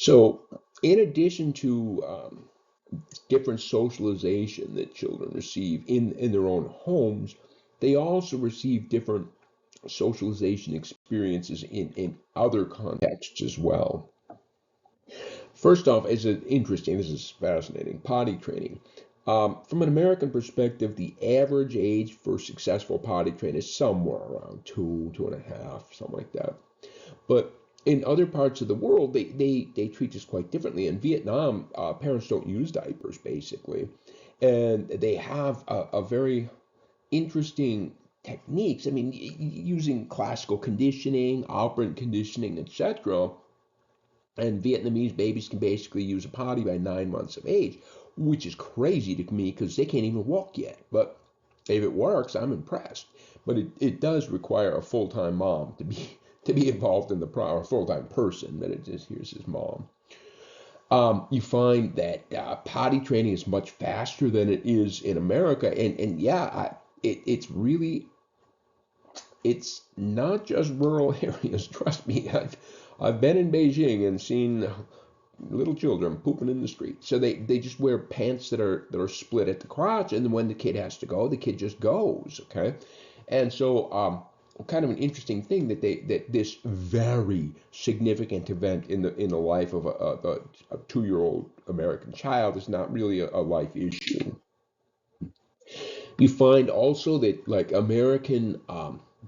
So, in addition to different socialization that children receive in their own homes, they also receive different socialization experiences in other contexts as well. First off, this is fascinating, potty training. From an American perspective, the average age for successful potty training is somewhere around 2.5, something like that. But in other parts of the world, they treat this quite differently. In Vietnam, parents don't use diapers basically, and they have a very interesting techniques. I mean, using classical conditioning, operant conditioning, etc. And Vietnamese babies can basically use a potty by 9 months of age, which is crazy to me because they can't even walk yet. But if it works, I'm impressed. But it does require a full-time mom to be involved in the a full-time person, but it just here's his mom. You find that potty training is much faster than it is in America, and yeah, it's not just rural areas. Trust me, I've been in Beijing and seen little children pooping in the street. So they just wear pants that are split at the crotch, and then when the kid has to go, the kid just goes. Okay, and so kind of an interesting thing that this very significant event in the life of a 2-year-old American child is not really a life issue. You find also that like American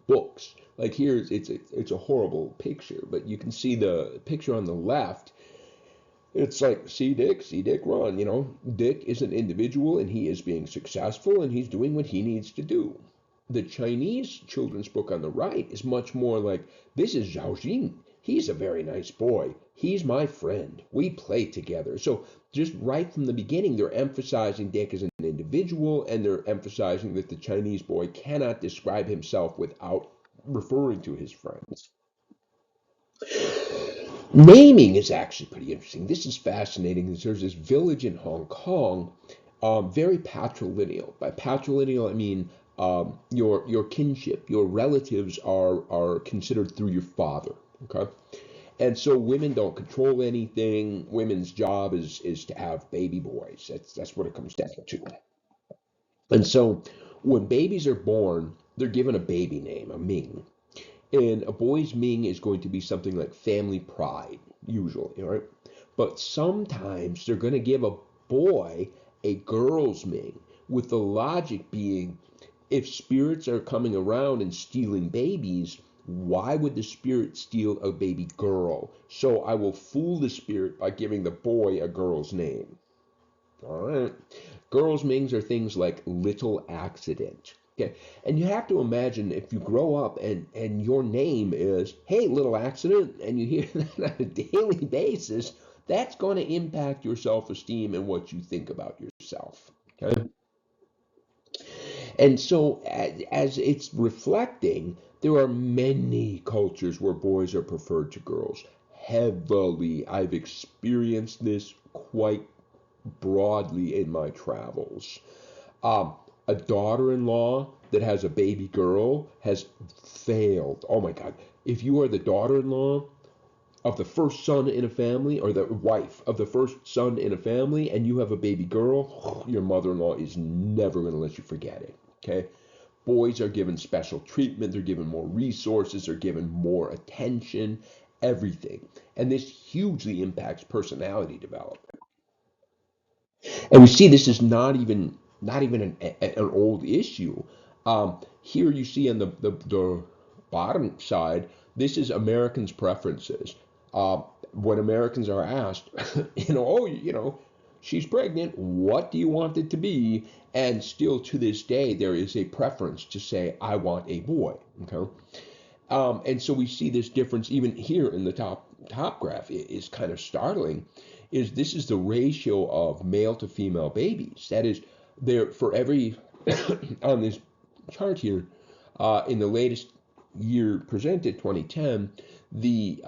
books, like here it's a horrible picture, but you can see the picture on the left. It's like see Dick run. You know, Dick is an individual and he is being successful and he's doing what he needs to do. The Chinese children's book on the right is much more like this is Zhao Jing. He's a very nice boy. He's my friend. We play together. So just right from the beginning, they're emphasizing Dick as an individual and they're emphasizing that the Chinese boy cannot describe himself without referring to his friends. Naming is actually pretty interesting. This is fascinating. There's this village in Hong Kong, very patrilineal. By patrilineal, I mean your kinship, your relatives are considered through your father. Okay, and so women don't control anything. Women's job is to have baby boys. That's what it comes down to. And so when babies are born, they're given a baby name, a Ming. And a boy's Ming is going to be something like family pride, usually, all right? But sometimes they're going to give a boy a girl's Ming, with the logic being if spirits are coming around and stealing babies, why would the spirit steal a baby girl? So I will fool the spirit by giving the boy a girl's name. All right. Girls' Mings are things like little accident. Okay. And you have to imagine if you grow up and your name is, hey, little accident, and you hear that on a daily basis, that's going to impact your self-esteem and what you think about yourself. Okay. And so as it's reflecting, there are many cultures where boys are preferred to girls. Heavily. I've experienced this quite broadly in my travels. Um, a daughter-in-law that has a baby girl has failed. Oh my God. If you are the daughter-in-law of the first son in a family or the wife of the first son in a family and you have a baby girl, your mother-in-law is never going to let you forget it. Okay? Boys are given special treatment, they're given more resources, they're given more attention, everything. And this hugely impacts personality development. And we see this is not even an old issue. Here you see on the bottom side, this is Americans' preferences. When Americans are asked, she's pregnant, what do you want it to be? And still to this day, there is a preference to say, I want a boy. Okay. And so we see this difference even here in the top graph is kind of startling. Is this is the ratio of male to female babies? That is, there for every on this chart here in the latest year presented, 2010, the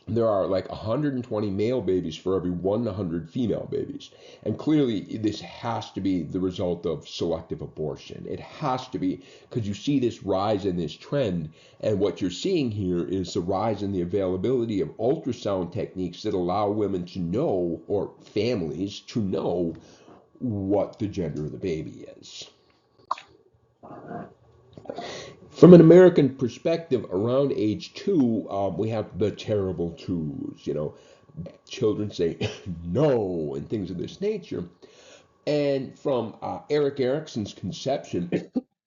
there are like 120 male babies for every 100 female babies. And clearly, this has to be the result of selective abortion. It has to be, because you see this rise in this trend. And what you're seeing here is the rise in the availability of ultrasound techniques that allow women to know, or families to know, what the gender of the baby is. From an American perspective, around age 2, we have the terrible twos. Children say no and things of this nature. And from Eric Erickson's conception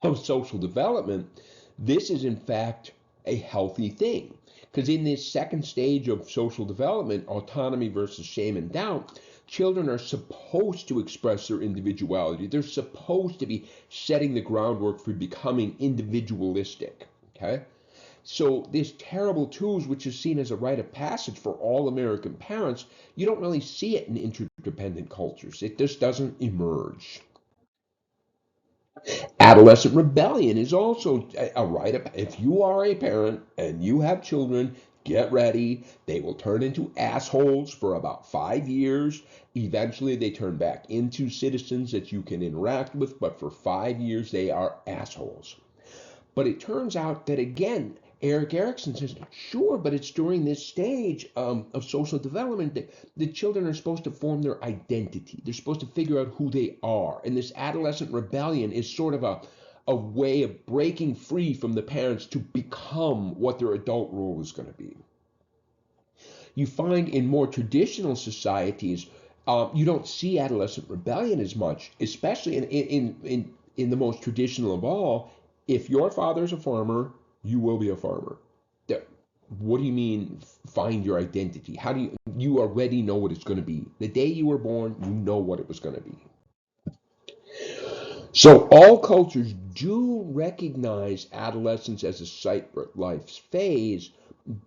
of social development, this is in fact a healthy thing. Because in this second stage of social development, autonomy versus shame and doubt, children are supposed to express their individuality. They're supposed to be setting the groundwork for becoming individualistic. Okay? So this terrible twos, which is seen as a rite of passage for all American parents, you don't really see it in interdependent cultures. It just doesn't emerge. Adolescent rebellion is also a rite of, if you are a parent and you have children, get ready. They will turn into assholes for about 5 years. Eventually, they turn back into citizens that you can interact with, but for 5 years, they are assholes. But it turns out that, again, Eric Erickson says, sure, but it's during this stage of social development that the children are supposed to form their identity. They're supposed to figure out who they are. And this adolescent rebellion is sort of a way of breaking free from the parents to become what their adult role is going to be. You find in more traditional societies, you don't see adolescent rebellion as much, especially in the most traditional of all. If your father's a farmer, you will be a farmer. What do you mean find your identity? How do you already know what it's going to be? The day you were born, you know what it was going to be. So all cultures do recognize adolescence as a separate life phase,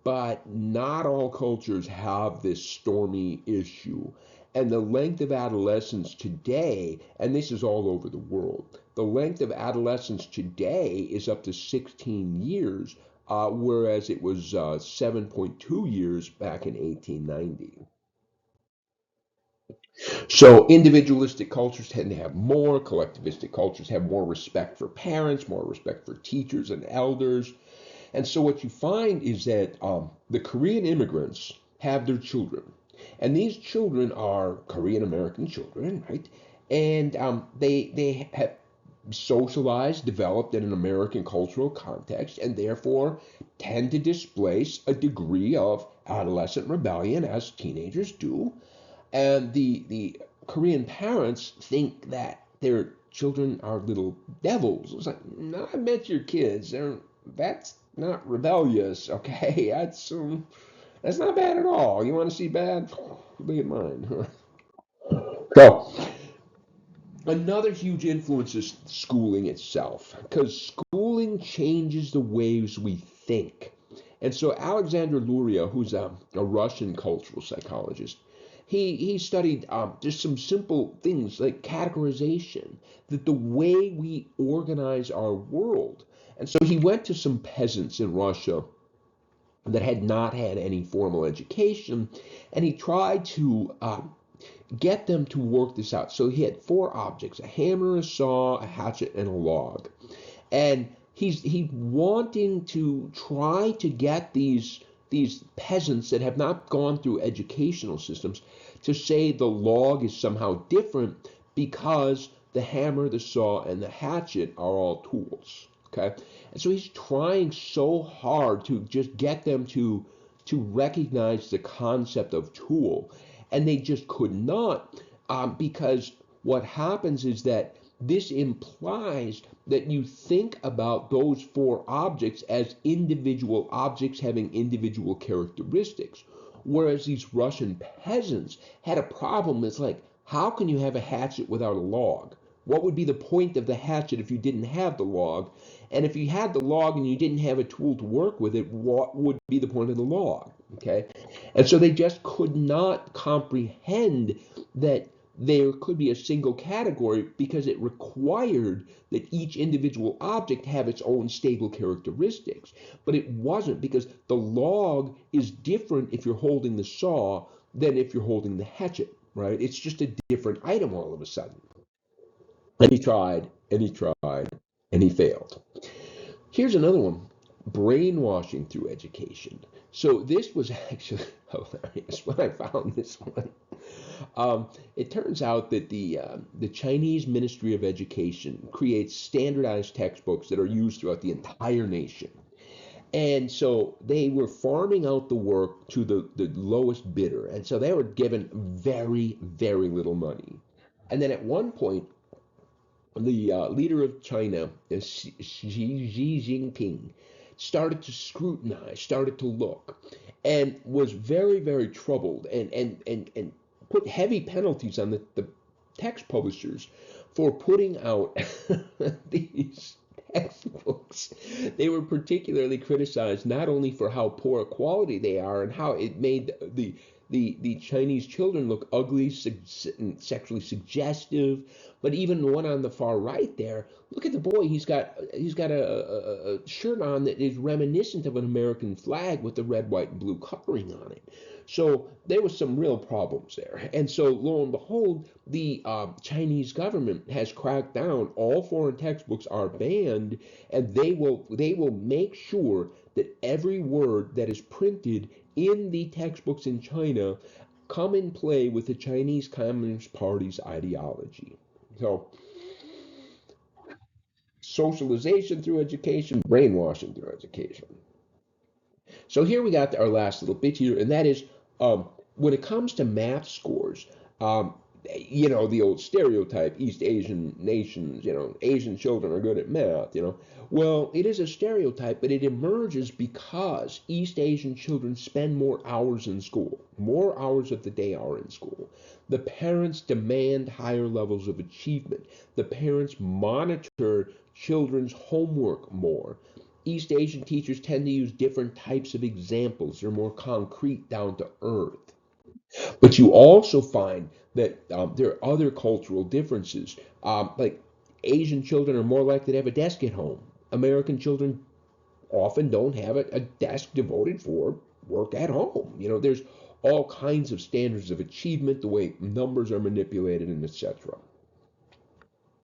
but not all cultures have this stormy issue. And the length of adolescence today, and this is all over the world, the length of adolescence today is up to 16 years, whereas it was 7.2 years back in 1890. So individualistic cultures tend to have more, collectivistic cultures have more respect for parents, more respect for teachers and elders. And so what you find is that the Korean immigrants have their children. And these children are Korean American children, right? And they have socialized, developed in an American cultural context, and therefore tend to displace a degree of adolescent rebellion as teenagers do. And the Korean parents think that their children are little devils. It's like, no, I met your kids. That's not rebellious, okay? That's not bad at all. You want to see bad? Look at mine. So another huge influence is schooling itself, because schooling changes the ways we think. And so Alexander Luria, who's a Russian cultural psychologist, he studied just some simple things like categorization, that the way we organize our world. And so he went to some peasants in Russia that had not had any formal education, and he tried to get them to work this out. So he had four objects: a hammer, a saw, a hatchet, and a log. And he's wanting to try to get these peasants that have not gone through educational systems to say the log is somehow different because the hammer, the saw, and the hatchet are all tools. Okay? And so he's trying so hard to just get them to recognize the concept of tool. And they just could not, because what happens is that this implies that you think about those four objects as individual objects having individual characteristics. Whereas these Russian peasants had a problem. It's like, how can you have a hatchet without a log? What would be the point of the hatchet if you didn't have the log? And if you had the log and you didn't have a tool to work with it, what would be the point of the log? Okay? And so they just could not comprehend that there could be a single category because it required that each individual object have its own stable characteristics. But it wasn't, because the log is different if you're holding the saw than if you're holding the hatchet, right? It's just a different item all of a sudden. And he tried, and he tried, and he failed. Here's another one: brainwashing through education. So this was actually hilarious when I found this one. It turns out that the Chinese Ministry of Education creates standardized textbooks that are used throughout the entire nation. And so they were farming out the work to the lowest bidder. And so they were given very, very little money. And then at one point, the leader of China, Xi Jinping, started to scrutinize, started to look, and was very, very troubled, and put heavy penalties on the text publishers for putting out these textbooks. They were particularly criticized not only for how poor quality they are and how it made the Chinese children look ugly, sexually suggestive, but even the one on the far right there, look at the boy. He's got a shirt on that is reminiscent of an American flag with the red, white, and blue coloring on it. So there was some real problems there. And so lo and behold, the Chinese government has cracked down. All foreign textbooks are banned, and they will make sure that every word that is printed in the textbooks in China come in play with the Chinese Communist Party's ideology. So, socialization through education, brainwashing through education. So here we got our last little bit here, and that is, when it comes to math scores, um, the old stereotype: East Asian nations, Asian children are good at math. Well, it is a stereotype, but it emerges because East Asian children spend more hours in school. More hours of the day are in school. The parents demand higher levels of achievement. The parents monitor children's homework more. East Asian teachers tend to use different types of examples. They're more concrete, down to earth. But you also find that there are other cultural differences. Like, Asian children are more likely to have a desk at home. American children often don't have a desk devoted for work at home. There's all kinds of standards of achievement, the way numbers are manipulated, and etc.